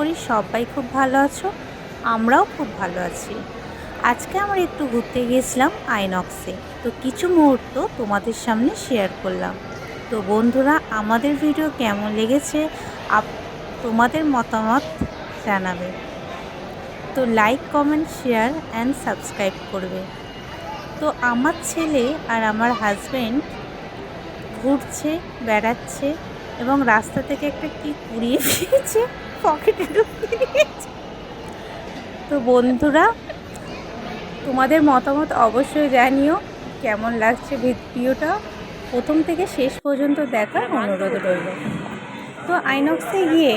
করি সবাই খুব ভালো আছো, আমরাও খুব ভালো আছি। আজকে আমরা একটু ঘুরতে গিয়েছিলাম আইনক্সে, তো কিছু মুহূর্ত তোমাদের সামনে শেয়ার করলাম। তো বন্ধুরা, আমাদের ভিডিও কেমন লেগেছে তোমাদের মতামত জানাবে। তো like, comment, share and subscribe করবে। তো আমার ছেলে আর আমার হাজব্যান্ড ঘুরছে, বেড়াচ্ছে এবং রাস্তা থেকে একটা কি কুড়িয়ে ফিরেছে, পকেটে ঢুকিয়ে দিয়েছে। তো বন্ধুরা, তোমাদের মতামত অবশ্যই জানিও কেমন লাগছে ভিডিওটা। প্রথম থেকে শেষ পর্যন্ত দেখার অনুরোধ রইল। তো আইনক্সে গিয়ে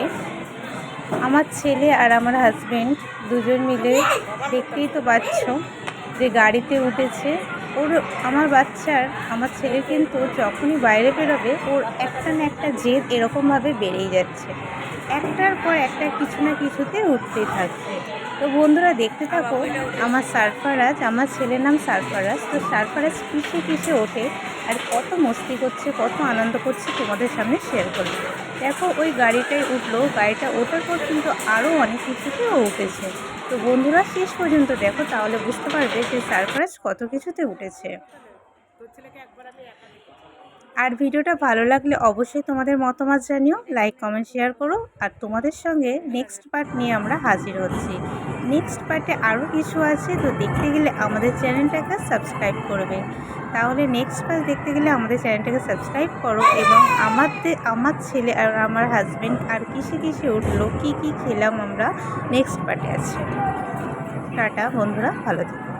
আমার ছেলে আর আমার হাজব্যান্ড দুজন মিলে, দেখতেই তো পাচ্ছ যে গাড়িতে উঠেছে। আমার ছেলে কিন্তু যখনই বাইরে বেরোবে ওর একটা না একটা জেদ এরকমভাবে বেড়েই যাচ্ছে, একটার পর একটা কিছু না কিছুতে উঠতেই থাকছে। তো বন্ধুরা দেখতে থাকো আমার সারফারাজ, আমার ছেলের নাম সারফারাজ। তো সারফারাজ কিসে কিসে ওঠে আর কত মস্তি করছে, কত আনন্দ করছে তোমাদের সামনে শেয়ার করবে। দেখো ওই গাড়িটায় উঠলো, গাড়িটা ওঠার পর কিন্তু আরও অনেক কিছুতে ও উঠেছে। তো বন্ধুরা শেষ পর্যন্ত দেখো, তাহলে বুঝতে পারবে যে সারফারাজ কত কিছুতে উঠেছে। আর ভিডিওটা ভালো লাগলে অবশ্যই তোমাদের মতামত জানিও, লাইক, কমেন্ট, শেয়ার করো। আর তোমাদের সঙ্গে নেক্সট পার্ট নিয়ে আমরা হাজির হচ্ছি। নেক্সট পার্টে আরও কিছু আছে, তো দেখতে গেলে আমাদের চ্যানেলটাকে সাবস্ক্রাইব করবে। তাহলে নেক্সট পার্ট দেখতে গেলে আমাদের চ্যানেলটাকে সাবস্ক্রাইব করো। এবং আমার ছেলে আর আমার হাজব্যান্ড আর কিসে কিসে উঠলো, কী কী খেলাম আমরা, নেক্সট পার্টে আছে। টাটা বন্ধুরা, ভালো থেকো।